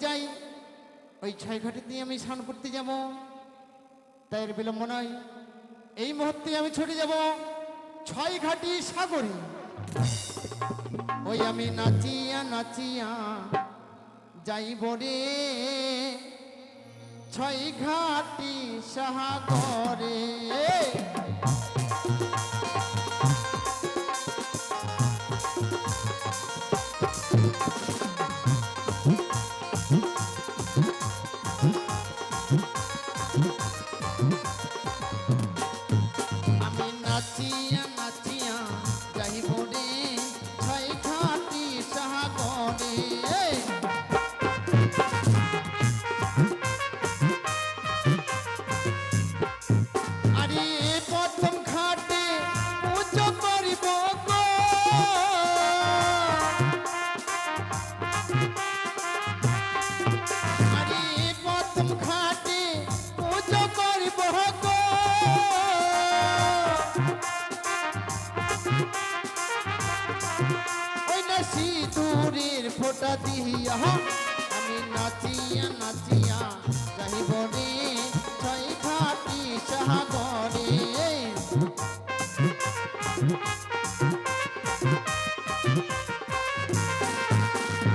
যাই, ওই ছয় ঘাটিতে আমি স্নান করতে যাব। তাই আর বিলম্ব নয়, এই মুহূর্তে আমি ছুটে যাব ছয় ঘাটি সাগরে। ওই আমি নাচিয়া নাচিয়া যাইব রে ছয় ঘাটি সাগরে। আমি নাচিয়া নাচিয়া যাইব রে ছয় ঘাটি সাগরে। আরে প্রথম ঘাটে পুজো করিব গো, আরে প্রথম ঘাটে পুজো করিব গো। ওই না সিঁদুরের ফোঁটা দিয়া আমি নাচিয়া নাচিয়া যাইব রে ছয় ঘাটি সাগরে।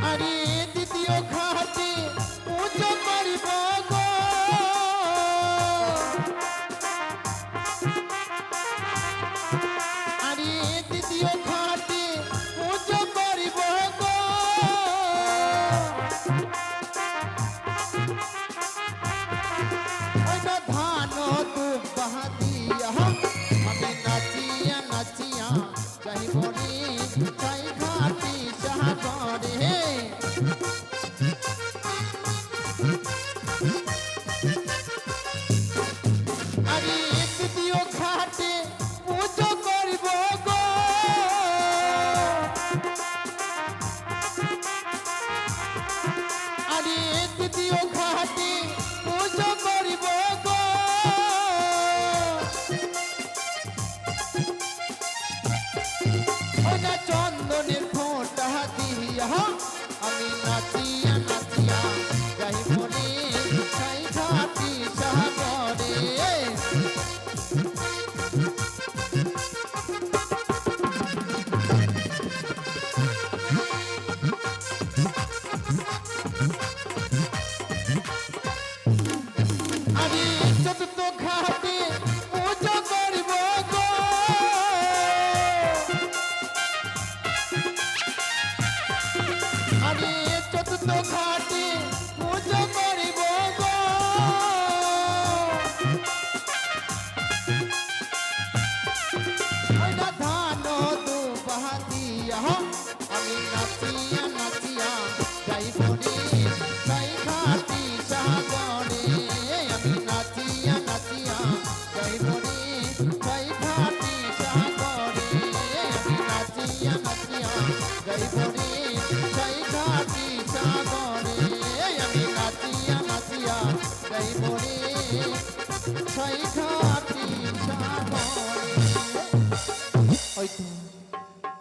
আরে দ্বিতীয় ঘাটে পুজো করিব গো, আরে দ্বিতীয় ঘাটে পুজো করিব গো। ওই না ধান দুব্বা দিয়া আমি নাচিয়া নাচিয়া যাইব রে ছয় ঘাটি সাগরে। আরে তৃতীয় ঘাটে পুজো করিব গো, আরে তৃতীয় ঘাটে পুজো করিব গো। ওটা চন্দনের ফোঁটা দিয়া আমি নাচিয়া নাচিয়া যাইব রে ছয় ঘাটি সাগরে। আরে চতুর্থ ঘাটে পুজো করিব গো, আরে চতুর্থ ঘাটে পুজো করিব গো। ওই না ধান দুব্বা দিয়া আমি নাচিয়া নাচিয়া যাইব রে ছয় ঘাটি সাগরে। আমি নাচিয়া নাচিয়া যাইব রে ছয় ঘাটি সাগরে। আমি নাচিয়া নাচিয়া যাইব রে ছয় ঘাটি সাগরে। আমি নাচিয়া নাচিয়া যাইব রে ছয় ঘাটি সাগরে।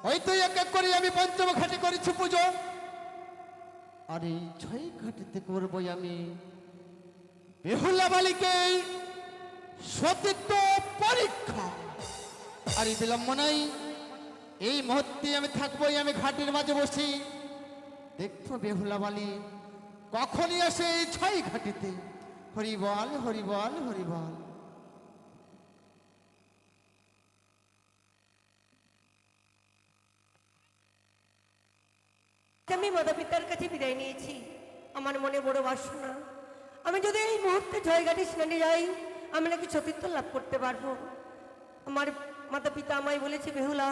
ওই তো এক এক করে আমি পঞ্চম ঘাটে করেছি পুজো, আর এই ছয় ঘাটিতে করবো আমি বেহুলা বালিকে সতীত্ব পরীক্ষা। আর এই বিলম্ব নাই, এই মুহূর্তে আমি থাকবোই আমি ঘাটের মাঝে বসি। দেখবো বেহুলা বালি কখনই আসে এই ছয় ঘাটিতে। হরিবল হরিবল হরিবল। আমি মাতা পিতার কাছে বিদায় নিয়েছি। আমার মনে বড় বাসনা, আমি যদি এই মুহূর্তে জয়ঘাটে স্নানে যাই আমি নাকি সতীত্ব লাভ করতে পারবো। আমার মাতা পিতা আমায় বলেছে, বেহুলা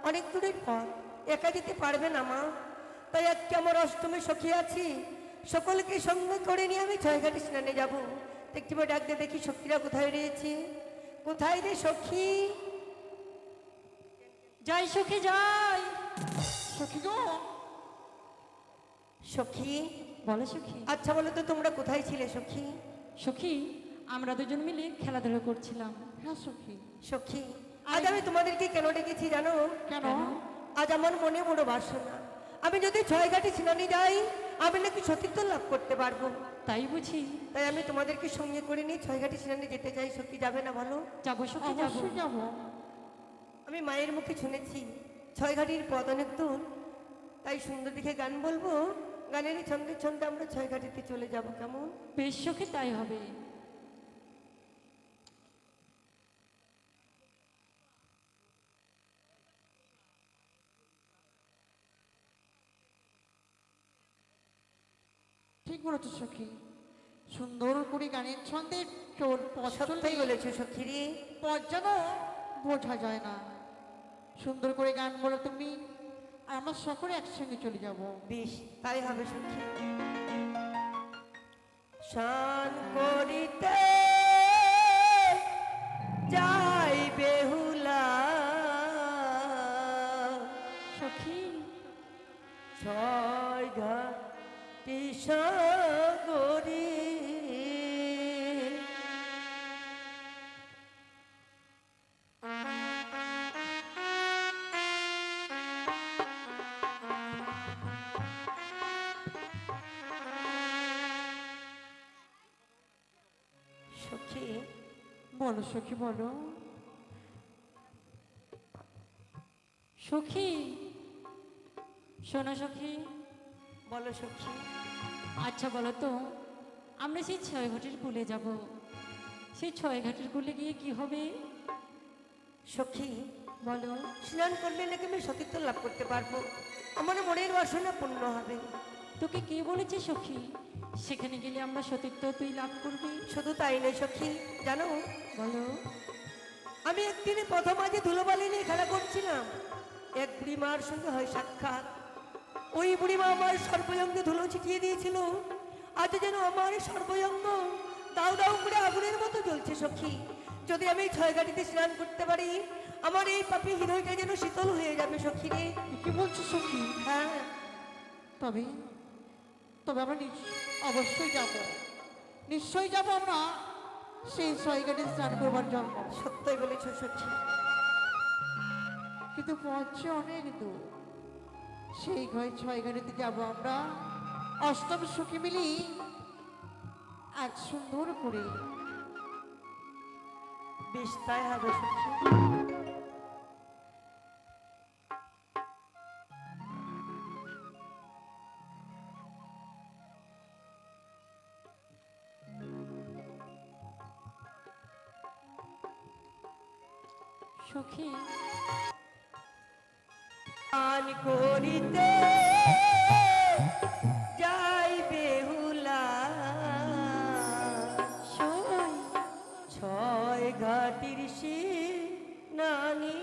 অনেক দূরের পথ, একা যেতে পারবে না মা। তাই আজকে আমার অষ্টমী সখী আছি, সকলকে সঙ্গে করে নিয়ে আমি জয়ঘাটে স্নানে যাব। দেখতে পাই ডাকতে দেখি সখীরা কোথায় রয়েছে। কোথায় রে সখী? জয় সখী জয়। সখী গো, সখী বলো সখী। আচ্ছা বলো তো তোমরা কোথায় ছিলে সখী? সখী আমরা দুজন মিলে খেলাধুলা করছিলাম। হ্যাঁ সখী। সখী আজ আমি তোমাদেরকে কেন ডেকেছি জানো? কেন? আজ আমার মনে বড় বাসনা, আমি যদি ছয়ঘাটে স্নানে যাই আমি নাকি সতীত্ব লাভ করতে পারবো। তাই বুঝি? তাই আমি তোমাদেরকে সঙ্গে করে নিয়ে ছয়ঘাটি স্নানে যেতে চাই। সত্যি যাবে না বলো? যাবো সখী, যাবো। অবশ্যই যাবো। আমি মায়ের মুখে শুনেছি ছয়ঘাটির পথ অনেক দূর, তাই সুন্দর দেখে গান বলবো। গানের ছন্দে ছন্দে আমরা ছয়ঘাটিতে চলে যাব, কেমন? বেশ সখী, তাই হবে। ঠিক বলেছো সখী, সুন্দর করে গানের ছন্দে চোর পথ চললে সত্যই বলেছো সখী রে। পথ যেন বোঝা যায় না। সুন্দর করে গান বলো তুমি, আর আমরা সকলে একসঙ্গে চলে যাব। বেশ, তাই হবে সখী। শান করিতে যাই বেহুলা, সখী, ছয়ঘাটি সাগরে। সখী, বলো সখী বলো। সখী, শোনো সখী। বলো সখী। আচ্ছা বলো তো, আমরা সেই ছয় ঘাটের কুলে যাব, সেই ছয় ঘাটের কুলে গিয়ে কি হবে? সখী, বলো। স্নান করলে নাকি আমি সতীত্ব লাভ করতে পারবো, আমার মনের বাসনা পূর্ণ হবে। তোকে কে বলেছে সখী সেখানে গেলে আমরা সতীত্ব তুই লাভ করবি? শুধু তাই নয় সখী, জানো বলো। আমি একদিনে প্রথম আজে ধুলোবালি নিয়ে খেলা করছিলাম, এক বুড়িমার সঙ্গে হয় সাক্ষাৎ। ওই বুড়িমা আমার সর্বঙ্গে ধুলো ছিটিয়ে দিয়েছিল। আজ যেন আমার সর্বঙ্গ দাউ দাউ করে আগুনের মতো জ্বলছে সখী। যদি আমি ছয়ঘাটিতে স্নান করতে পারি, আমার এই পাপি হৃদয়টা যেন শীতল হয়ে যাবে সখী রে। কি বলছো সখী? হ্যাঁ, তবে তবে আমরা অবশ্যই যাব, নিশ্চয়ই যাব আমরা সেই ছয়ঘাটে স্নান করবার জন্য। সত্যই বলেছ সখী। কিন্তু পথে অনেক দূর, সেই ঘরে ছয়ঘাটিতে যাব আমরা অষ্টম সখী মিলি আজ সুন্দর করে। বেশ, তাই হবে সখী। সখী, গান করিতে যাই বেহুলা, ছয় ঘাটির নানি।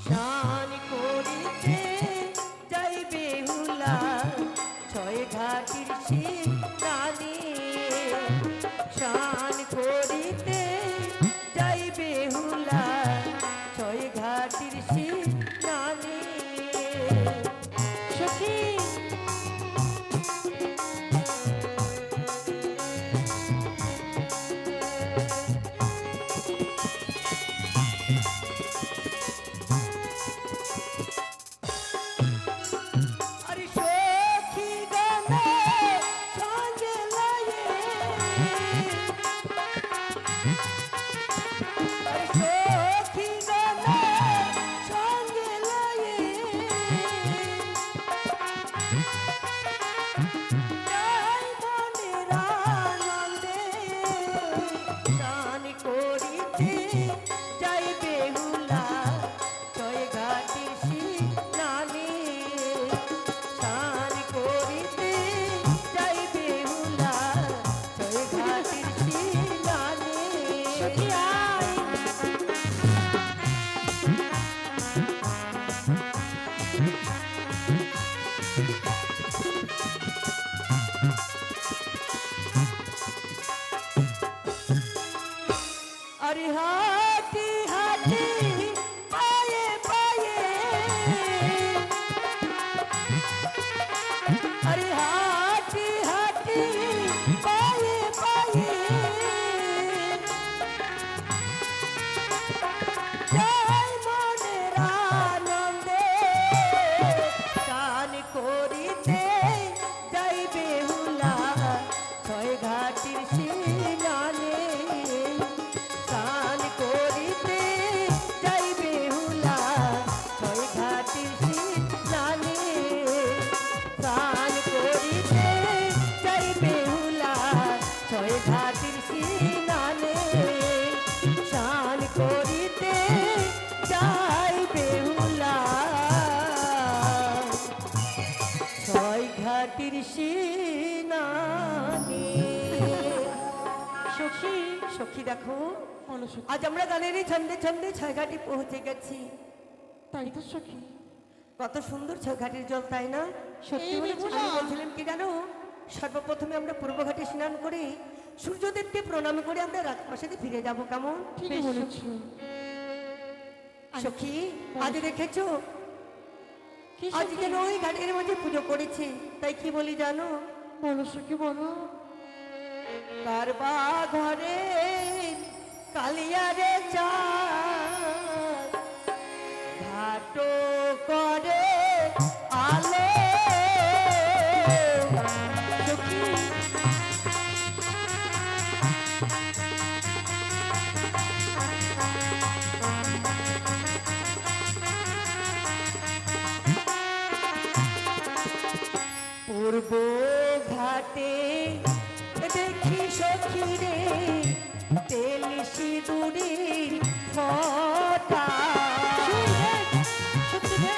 শান করিতে যাই বেহুলা, ছয় ঘাটির নানি। শান করিতে যাই বেহুলা, ছয় ঘাটির নানি। সখী, আরে সখী গানে সঙ্গে লয়ে, আরে সখী গানে সঙ্গে লয়ে, যাই মনের আনন্দে। গান করিতে যাই বেহুলা, ছয় ঘাটির নানি। শান করিতে যাই বেহুলা, ছয় ঘাটির নানি। সখী আয়। আরে হাটি হাটি পায়ে পায়ে, আরে হাঁটি হাঁটি পায়ে পায়ে যাই মনের আনন্দে গান করিতে যাই বেহুলা ছয় ঘাটির সিনানে গান করিতে যাই বেহুলা ছয় ঘাটির সিনানে গান করিতে যাই বেহুলা ছয় ঘাটির সিনানে শান করিতে যাই বেহুলা ছয় ঘাটির সিনানে। সখী সখী দেখো বলো সখী। আজ আমরা গানেরই ছন্দে ছন্দে ছয় ঘাটি পৌঁছে গেছি। তাই তো সখী, কত সুন্দর ছয় ঘাটির জল, তাই না? সত্যি বলেছো। আমি বলছিলাম কি জানো, সর্বপ্রথমে আমরা পূর্ব ঘাটে স্নান করে সূর্যদেবকে প্রণাম করে আমরা রাজপ্রাসাদে ফিরে যাব, কেমন? ঠিকই বলেছো। সখী আজ দেখেছো কি আজ সখী? যেন ওই ঘাটের মাঝে পুজো করেছে, তাই কি বলি জানো? বলো সখী বলো। কারবা ঘরে কালিয়ারে চাঁদ ঘাটো করে আলো সখী পূর্ব ঘাটে দেখি সখী রে তেল সিঁদুরের ফটা সত্যি রে?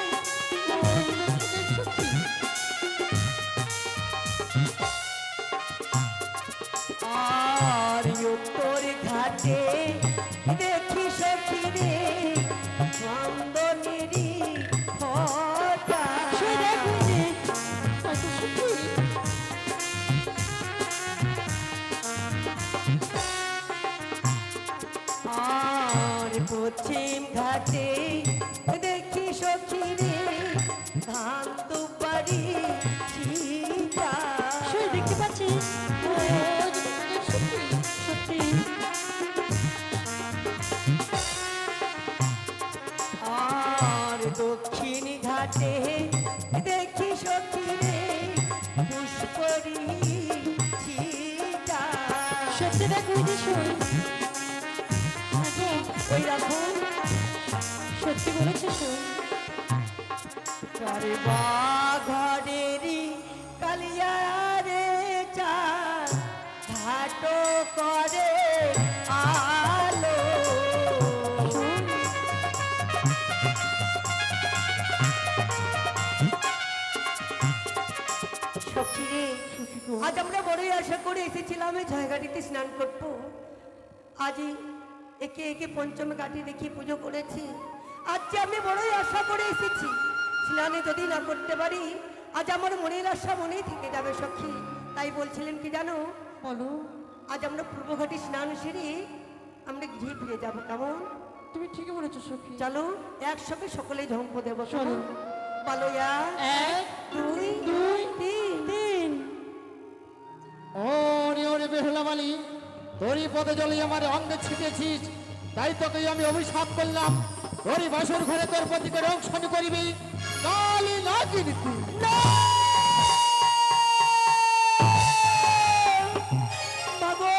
সত্যি। আর উত্তর ঘাটে দেখি সখী রে চন্দনেরই ফটা সে দেখো যে, তাই তো সখী। আর পশ্চিম ঘাটে দেখি সখী রে ধান দুবারি ছিটা সে দেখতে পাচ্ছিস? সত্যি সত্যি। আর দক্ষিণ ঘাটে দেখি সখী রে পুষ্পরি ছিটা সত্যি দেখো যে শোন। ওই রাখো সত্যি বলেছো শোন। আরে বা ঘরেরই কালিয়ারে চাঁদ ঘাটো করে আলো সখী রে, আজ আমরা বড়ই আশা করে এসেছিলাম এই ঝয়গাটিতে স্নান করব। আজই একে একে পঞ্চম ঘাটে দেখি পুজো করেছি। আজ যে আমি বড়ই আশা করে এসেছি, স্নানে যদি না করতে পারি আজ আমার মনের আশা মনেই থেকে যাবে সখী। তাই বলছিলেন কি জানো, বলো। আজ আমরা পূর্বঘাটে স্নান সেরে আমরা গৃহে ফিরে যাব, কেমন? তুমি ঠিকই বলেছো সখী। চলো একসঙ্গে সকলে ঝম্প দেবো, চলো। কেমন? বলো এক, 2 দুই, 3 তিন। ওরে ওরে বেহুলা মালি, তোরই পদে জলে আমার অঙ্গে ছিটেছিস, তাই তোকে আমি অভিশাপ করলাম। তোরই বাসর ঘরে তোর প্রতিকে রংশন করিবি, কালি না কিন্তু মাগো,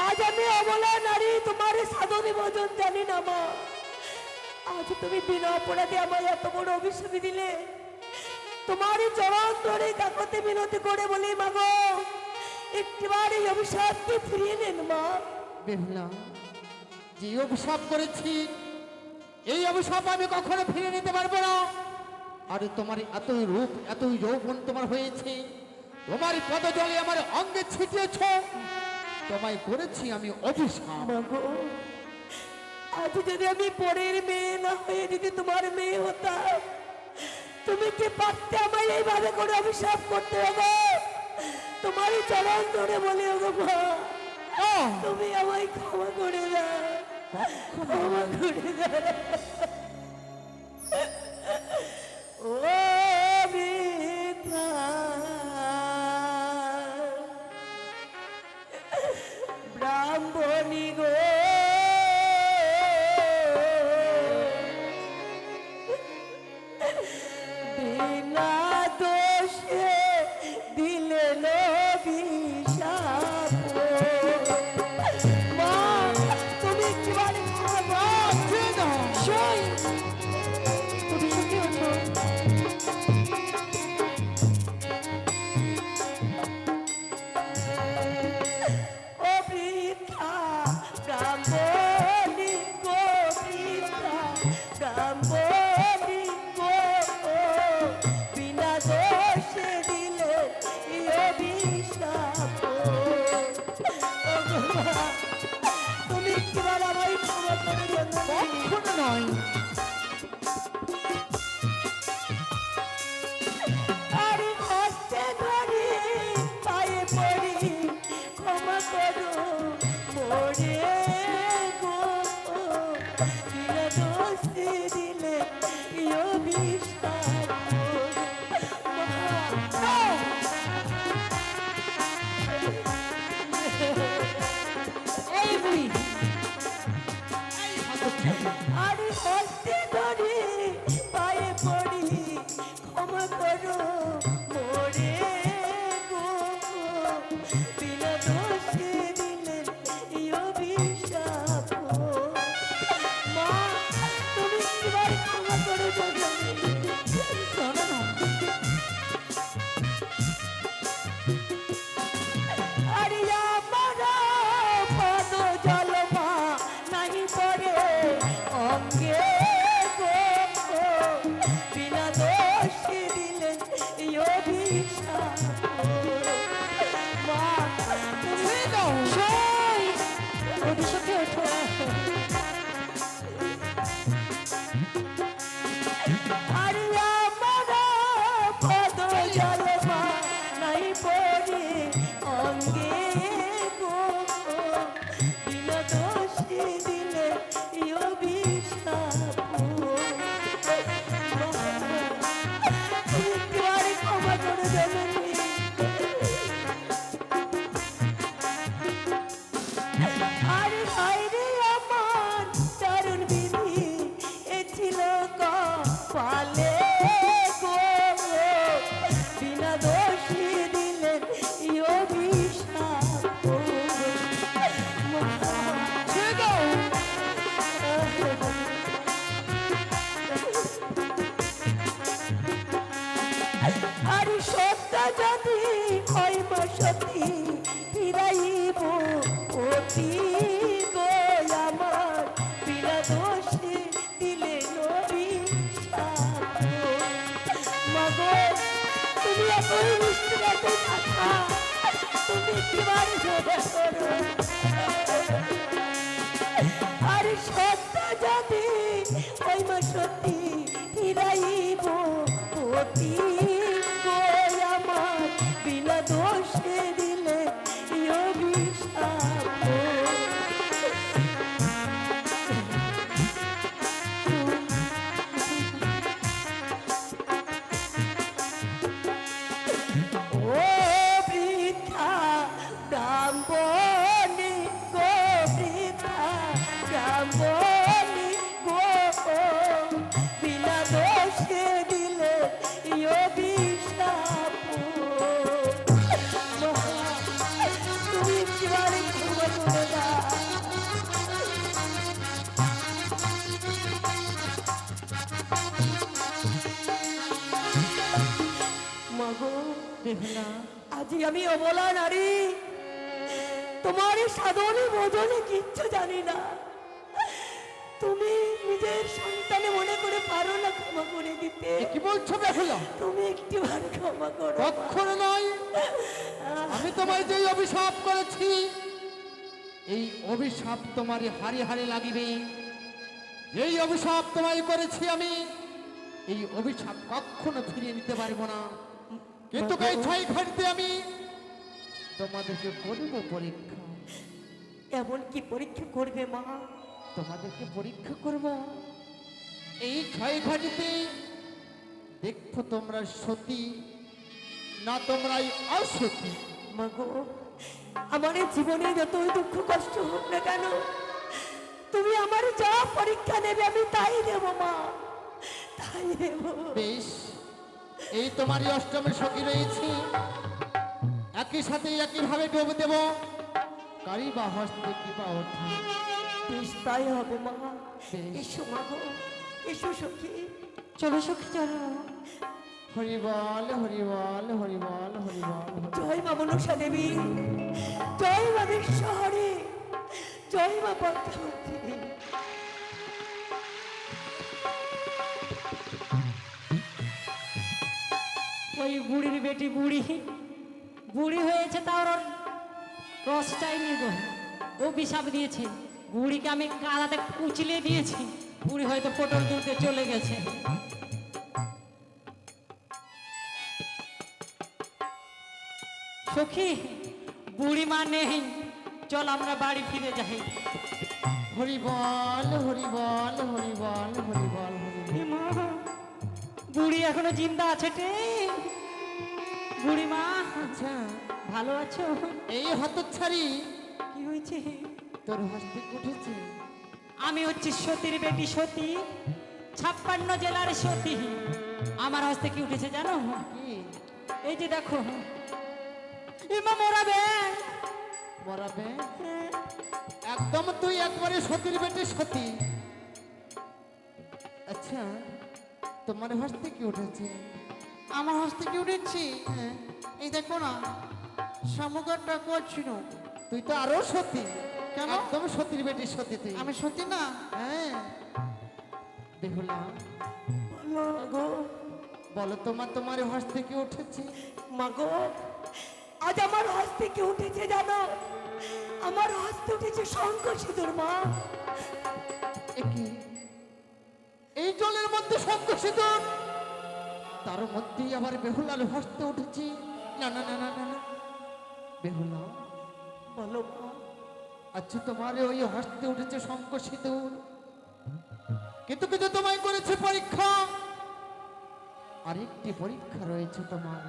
আজ আমি অবলা নারী, তোমার সাধনী ভোজন জানি না মা। আজ তুমি বিনা অপরাধে আমায় এত বড় অভিশাপ দিলে। তোমারই চরণ ধরে কাকতে মিনতি করে বলি মাগো, একটিবার এই অভিশাপকে ফিরিয়ে নেন মা। বেহুলা, যে অভিশাপ করেছি এই অভিশাপ আমি কখনো ফিরে নিতে পারবো না। আরে তোমার এতই রূপ এতই যৌবন তোমার হয়েছে, তোমার পদজলে আমার অঙ্গে ছিটিয়েছ, তোমায় করেছি আমি অভিশাপ। মাগো, আজ যদি আমি পরের মেয়ে না হয়ে যদি তোমার মেয়ে হতাম, তুমি কি পারতে আমায় এইভাবে করে অভিশাপ করতে হবে? তোমারই চরণ ধরে বলি ওগো মা, তুমি আমায় ক্ষমা করে দাও, ক্ষমা করে দাও। ও বৃথা বিনা দোষে দিলেন অভিশাপ। মা তুমি কি বলে মা? সই তুমি সুখে ওঠো। ও বৃদ্ধা ব্রাহ্মণী গো, বৃদ্ধা ব্রাহ্মণী গো, বিনা দোষে দিলে অভিশাপ। ও গো মা, তুমি কি বলো আমায় ক্ষমা করে দেন? কখনো নয়। আরে হস্তে ধরি পায়ে পড়ি ক্ষমা করো মোরে গো, বিনা দোষে দিলে অভিশাপ। এই বুড়ি আরে হস্তে ধরি পায়ে পড়ি ক্ষমা করো মোরে গো, বিনা দোষে দিলেন অভিশাপ। মা তুমি এবার ক্ষমা করে দেবে? শোনো না, আরে আমার পদ জলমা নাহি পড়ে অঙ্গে গো, বিনা দোষে দিলেন অভিশাপ। মা তুমি সই তুমি সুখে ওঠো। আরে আমার পদ জলমা নাই পড়ে অঙ্গে গো, বিনা দোষে দিলে অভিশাপ। তুমি একবার ক্ষমা করে দেবেন? আরে হায়রে আমার দারুণ বিধি এ ছিল কপালে গো, বিনা দোষী দিলেন অভিশাপ। আরে সত্য যদি হয় মা সতী ফিরাইব অতি গো, আমার বিনা দোষে দিলে অভিশাপ। মা গো তুমি এতই মিষ্টি রাতে থাকা, তুমি কিবার জোড়া করো? আরে সত্য যদি ওই মা সতী ফিরাইব অতি গো, আমার বিনা দোষে দিলে অভিশাপ। ও বৃদ্ধা ব্রাহ্মণী গো, বৃদ্ধা ব্রাহ্মণী গো, বিনা দোষে দিলে অভিশাপ। তুমি কিবারে ক্ষমা করে দাও? মাগো বেহুলা আজি আমি অবলা নারী, তোমার সাধনে বোধনে কিচ্ছু জানি না। তুমি নিজের সন্তানে মনে করে পারো না ক্ষমা করে দিতে? এ কি বলছো বেহুলা? তুমি একটিবার ক্ষমা করো। কখনো নয়। আমি তোমায় যে অভিশাপ করেছি, এই অভিশাপ তোমারই হারি হারি লাগিবে। এই অভিশাপ তোমায় করেছি আমি, এই অভিশাপ কখনো ফিরিয়ে নিতে পারবো না। কিন্তু এই ছয় ঘাটতে আমি তোমাদেরকে করব পরীক্ষা। এমন কি পরীক্ষা করবে মা? তোমাদেরকে পরীক্ষা করব এই ছয় ঘাটিতে, দেখো তোমরা সতী না তোমরাই অসতী। মাগো আমার এই জীবনে যতই দুঃখ কষ্ট হোক না কেন, তুমি আমার যা পরীক্ষা নেবে আমি তাই দেব মা, তাই দেব। বেশ, এই তোমারই অষ্টমের সখী রয়েছে, একই সাথে একইভাবে ডুব দেব, কারি বা হস্তে কি বা ওঠে। বেশ তাই হবে মা। বেশ। এসো মা গো, এসো সখী। চলো সখী চলো। হরি বল হরি বল হরি বল হরি বল। জয় মা মনসা দেবী, জয় মা বিশ্বহরি, জয় মা পদ্মাবতী। ওই বুড়ির বেটি বুড়ি বুড়ি হয়েছে, তার ওর রস চাইনি গো। ও বিষাপ দিয়েছে, বুড়িকে আমি কাদাতে কুচলে দিয়েছি, বুড়ি হয়তো পটল তুলতে চলে গেছে। সখী, বুড়ি মা নেই, চল আমরা বাড়ি ফিরে যাই। হরি বল হরি বল হরি বল হরি বল হরি বল। এ মা, বুড়ি এখনো জিন্দা আছে টে? বুড়ি মা, আচ্ছা, ভালো আছো? এই হতচ্ছাড়ি, কি হয়েছে? তোর হস্তে উঠেছে? আমি হচ্ছি সতীর বেটি সতী, 56 জেলার সতী। আমার হস্তে কি উঠেছে জানো? কি এই যে দেখো, ইমা মরাবে। মরাবে? একদম তুই একবারে সতীর বেটে সতী। আচ্ছা, তোমার হস্তে কি উঠেছে? আমার হস্তে কি উঠেছি? হ্যাঁ, এই দেখো না, সমুখটা করছিল। তুই তো আরো সতী। কেন? একদম সতীর বেটে সতী তুই। আমি সত্যি না? হ্যাঁ, বেহুলা, মা গো, বলো তোমার হস্তে কি উঠেছে? মা গো, আজ আমার হস্তে কি উঠেছে জানো? আমার হস্তে উঠেছে শঙ্খ সিঁদুর মা। একি, এই জলের মধ্যে শঙ্খ সিঁদুর, তার মধ্যেই আবার বেহুলার হস্তে উঠেছে। না না না না না না, বেহুলা, বলো মা। আচ্ছা তোমার ওই হস্তে উঠেছে শঙ্খ সিঁদুর, কিন্তু কিন্তু তোমায় করেছে পরীক্ষা। আরেকটি পরীক্ষা রয়েছে তোমার।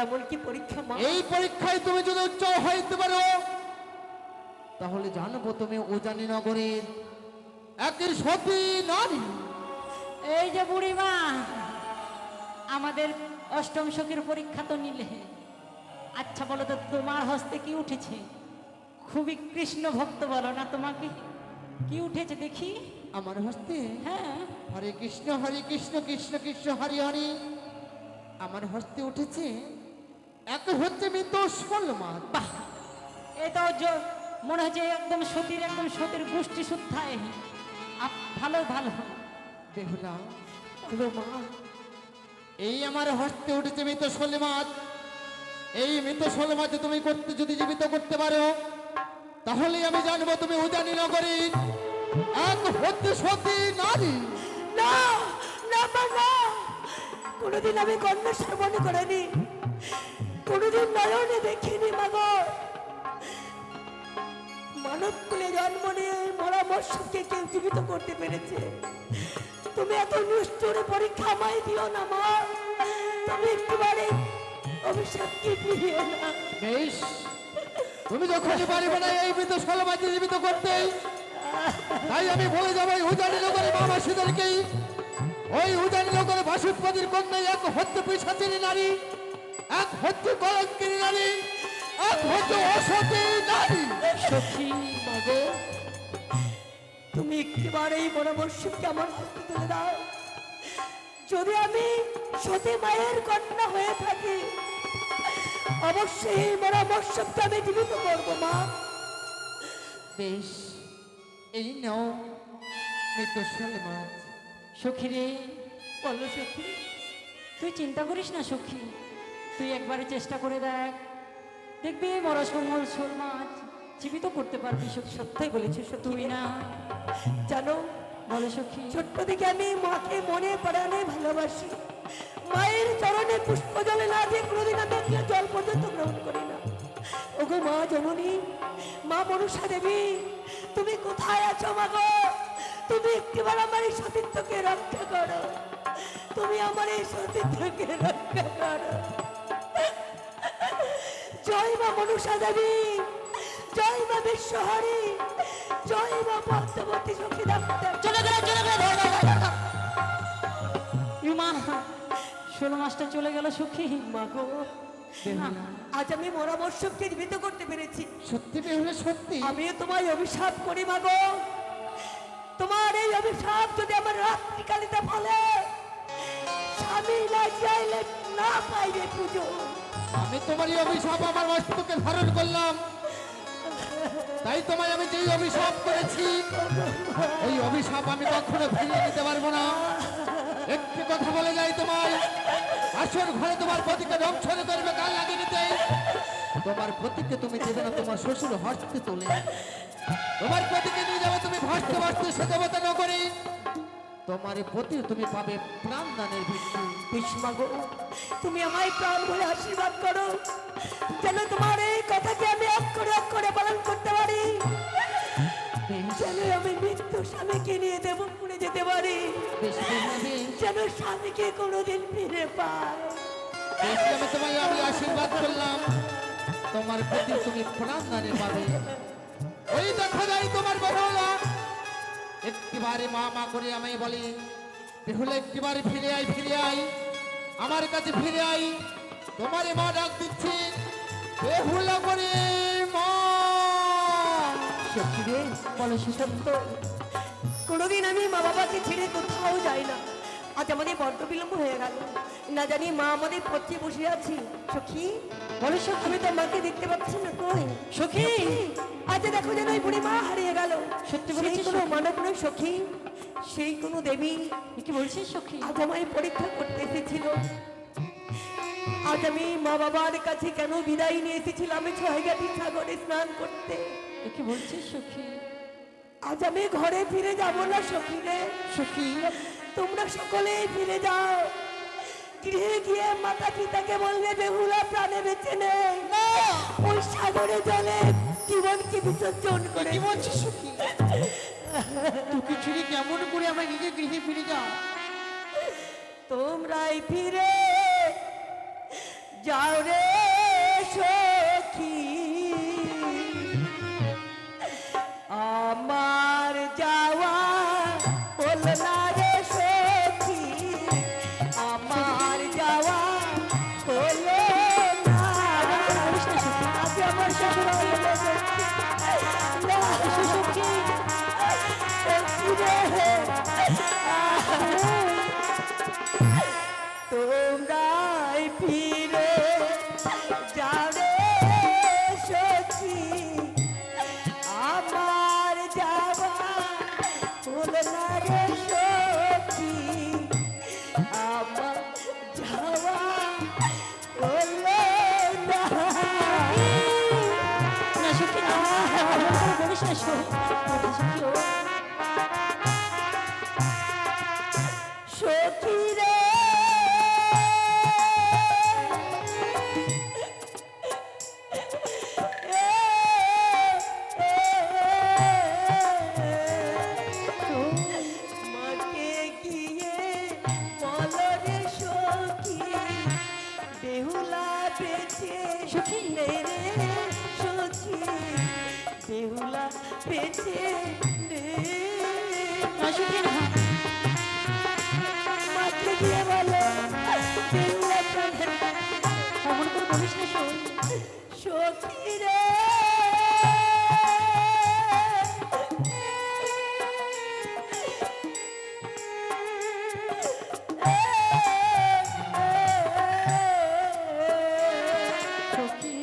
এমন কি পরীক্ষা মা? এই পরীক্ষায় তুমি যদি উজ্জ্বল হইতে পারো, তাহলে জানবো তুমি উজানি নগরের একের সতী নারী। এই যে বুড়ি মা, আমাদের অষ্টম সখীর পরীক্ষা তো নিলে। আচ্ছা বলো তো, তোমার হস্তে কি উঠেছে? খুবই কৃষ্ণ ভক্ত, বলো না তোমাকে কি উঠেছে দেখি। আমার হস্তে হ্যাঁ, হরে কৃষ্ণ কৃষ্ণ কৃষ্ণ হরি হরি। আমার হস্তে উঠেছে এক হচ্ছে মৃত সলমান। বাহ, এটা মনে হচ্ছে একদম সতীর গোষ্ঠী শুদ্ধায়। ভালো ভালো। বেহুলা, বলো মা। এই আমার হস্তে উঠেছে মৃত সলমাত। এই মৃত সলমাত তুমি করতে যদি জীবিত করতে পারো, তাহলে আমি জানবো তুমি উজানি নগরীর এক হচ্ছে সতী নারী। না না মা, না। কোনোদিন আমি কন্যা শ্রবণ করিনি, কোনোদিন নয়নে দেখিনি মা গো। মানব কুলে জন্ম নিয়ে মরা মৎস্যকে কেউ জীবিত করতে পেরেছে। তুমি এত নিষ্ঠুর পরীক্ষা আমায় দিও না মা। তুমি একটুবারে অভিশাপ কি দিও না। বেশ, তুমি যখনই পারবে না এই মৃত সলমাকে জীবিত করতে, তাই আমি বলে যাবো উজানি নগরের বাবাসীদেরকেই, ওই উজানি নগরে বাসুৎপতির কন্যা এক হত্যা পিশাচিনী নারী, এক হত্যা কলঙ্কিনী নারী, এক হচ্ছে অসতী নারী। সখী মা গো, তুমি একটিবারে এই পরামর্শকে আমার হস্তে তুলে দাও। যদি আমি সতী মায়ের কন্যা হয়ে থাকি, অবশ্যই এই পরামর্শকে আমি জীবিত করবো মা। বেশ, এই নাও মৃত সলমাত। সখী রে, বলো সখী। তুই চিন্তা করিস না সখী, তুই একবারে চেষ্টা করে দেখ, দেখবি বড় শোল মাছ জীবিত করতে পারবি সখী। সত্যই বলেছি সত্যি তুই না, জানো, বলো সখী। ছোট্ট থেকে আমি মাকে মনে প্রাণে ভালোবাসি। মায়ের চরণে পুষ্প জলে না দিয়ে কোনোদিন আমি একটা জল পর্যন্ত গ্রহণ করি না। ওগো মা জননী, মা মনসা দেবী, তুমি কোথায় আছো মা গো? তুমি একটিবার আমার এই সতীত্বকে রক্ষা করো, তুমি আমার এই সতীত্বকে রক্ষা করো। জয় মা মনসা দেবী, জয় মা বিশ্বহরি, জয় মা পদ্মাবতী সখী দামোদর। চলে গেল চলে গেল, ধর, ধর, ধর, ধর। ইমা, 16 মাসটা চলে গেল সখী। মাগো বেহুলা, আজ আমি মরা মৎস্যকে জীবিত করতে পেরেছি। সত্যি বেহুলা সত্যি? আমিও তোমায় অভিশাপ করি মাগো, তোমার এই অভিশাপ যদি আমার রাত্রিকালিতে ফলে, স্বামী না চাইলে না পাইবে পুজো। আমি তোমারই অভিশাপ আমার মস্তকে ধারণ করলাম, তাই তোমায় আমি যেই অভিশাপ করেছি এই অভিশাপ আমি কখনো ফিরিয়ে নিতে পারবো না। একটি কথা বলে যাই তোমায়, আসর ঘরে তোমার পতিকে দংশন করবে কাল লাগিয়ে নিতে। তোমার পতিকে তুমি দেবে না তোমার শ্বশুর হস্তে তোলে, তোমার পতিকে নিয়ে যাবে তুমি ভাসতে ভাসতে সে দেবতা নগরী। তোমার পতি তুমি পাবে প্রাণ দানের ভিত্তি। বেশ মাগো, তুমি আমায় প্রাণ বলে আশীর্বাদ করো, যেন তোমার এই কথাকে আমি অক্ষরে পালন করতে পারি, যেন আমি মৃত্যু স্বামীকে নিয়ে দেব পুড়ে যেতে পারি, বেশ বেহুলা বেশ। যেন স্বামীকে কোনোদিন ফিরে পায়। আমি তোমায় আমি আশীর্বাদ করলাম, তোমার প্রতি তুমি প্রাণ দানে পাবে। ওই দেখা যায় তোমার বেহুলা একটিবারে মা মা করে আমায় বলে, বেহুলা একটিবারে ফিরে আয়, ফিরে আয় আমার কাছে, ফিরে আয়। তোমারে মা ডাক দিচ্ছে, বেহুলা করে মা। সত্যি রে, বলো সে সত্য। কোনোদিন আমি মা বাবাকে ছেড়ে কোথাও যাই না। আজ আমাদের বড্ড বিলম্ব হয়ে গেল, না জানি মা আমাদের পথে বসে আছি। সখী, বলো সখী। আমি তো মাকে দেখতে পাচ্ছি না, কই সখী, আজ দেখো যেন ওই বুড়ি মা হারিয়ে গেল। সত্যি সেই বলেছিস কোনো সখী? মানব নয় সখী, সেই কোনো দেবী এ কি বলছিস সখী? আজ আমায় পরীক্ষা করতে এসেছিল। আজ আমি মা বাবার কাছে কেন বিদায় নিয়ে এসেছিলাম আমি ছয়ঘাটি সাগরে স্নান করতে। এ কি বলছিস সখী? আজ আমি ঘরে ফিরে যাব না সখী রে। সখী, তোমরা সকলেই ফিরে যাও, গৃহে গিয়ে মাতা পিতাকে বলবে বেহুলা প্রাণে বেঁচে নেই, ওই সাগরে জলে জীবনকে বিসর্জন করে। কি বলছিস সখী? তোকে ছেড়ে কেমন করে আমার নিজের গৃহে ফিরে যাও? তোমরাই ফিরে যাও রে সখী, আমার যাওয়া হলো না রে সখী, আমার যাওয়া হলো না। আজ আমার শ্বশুর হলো না সখী, না সখী, সখী রে। তোমরাই ফিরে যাও রে সখী, আমার যাওয়া হলো না রে সখী, আমার যাওয়া হলো না। না সখী, না, এমন করে বলিস না সখী। সখী, ও সখী রে, মাকে গিয়ে বলো রে সখী, বেহুলা বেঁচে সখী। নেই রে সখী, বেহুলা বেঁচে নেই। না সখী, না। মাকে গিয়ে বলো বেহুলা প্রাণে এমন করে বলিস না সখী। সখী রে। সখী,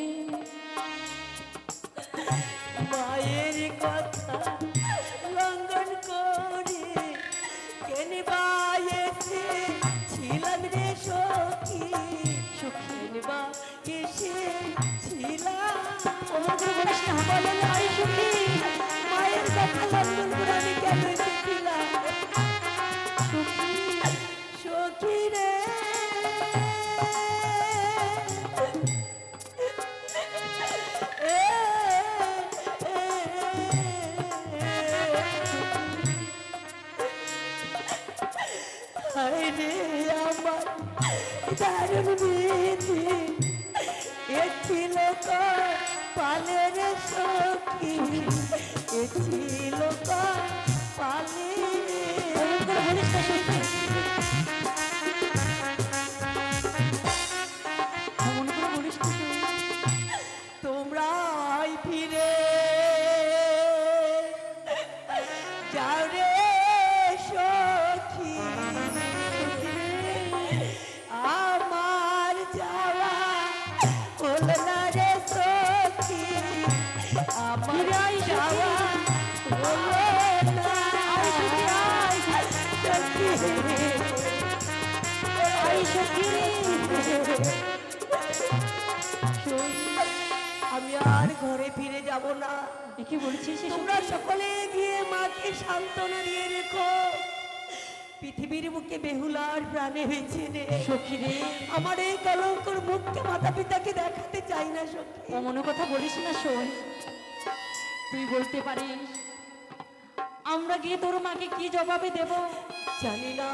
মায়ের কথা লঙ্ঘন করে কেন বা এসেছিলাম রে সখী, কেন বা এসেছিলাম। এমন করে বলিস না। বলো না সখী, মায়ের কথা লঙ্ঘন করে আমি কেন এসেছিলাম। সখী রে, হায় রে আমার দারুণ বিধি, এ ছিল পালের সখী, এ ছিল পালে। এমন করে বলিস না সখী। হলো না রে সখী আমার যাওয়া হলো না আমি আর ঘরে ফিরে যাব না। কি বলছিস এসব? তোমরা সকলে গিয়ে মাকে সান্ত্বনা দিয়ে রেখো। পৃথিবীর বুকে বেহুলার প্রাণে হয়েছে রে সখী রে, আমার এই কলঙ্কর মুখকে মাতা পিতাকে দেখাতে চাই না সখী। অমন কথা বলিস না শোন, তুই বলতে পারিস আমরা গিয়ে তোর মাকে কি জবাবে দেব? জানি না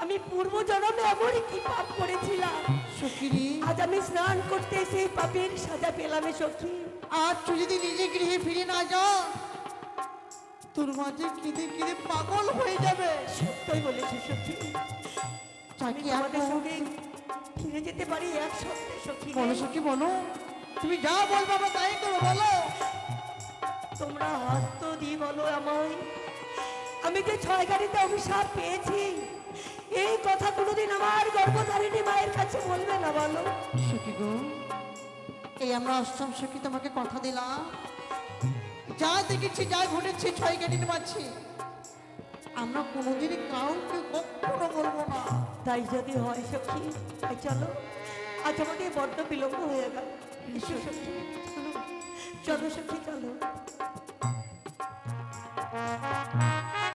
আমি পূর্ব জন্মে এমন কি পাপ করেছিলাম, সখীরে আজ আমি স্নান করতে সেই পাপের সাজা পেলাম সখী। আর তুই যদি নিজে গৃহে ফিরে না যাও, তোর মাঝে কেঁদে কেঁদে পাগল হয়ে যাবে। সত্যই বলেছি সখী, আমি তাকে আমাদের এখন সঙ্গে ফিরে যেতে পারি এক সত্যি সখী রে। বলো সখী বলো, তুমি যা বলবো আমরা তাই করবো, বলো। তোমরা হস্ত দিয়ে বলো আমায়, আমি যে 6 গাড়িতে অভিশাপ পেয়েছি এই কথা কোনোদিন আমার গর্ভধারিণী মায়ের কাছে বলবে না বলো। সখী গো, এই আমরা অষ্টম সখী তোমাকে কথা দিলাম, যা দেখেছি যা ঘটেছে 6 গাড়ির মাঝে আমরা কোনোদিনই কাউকে কখনো বলবো না। তাই যদি হয় সখী, তাই চলো, আজ আমাদের বড্ড বিলম্ব হয়ে গেল। এসো সখী, চলো, চলো সখী চলো।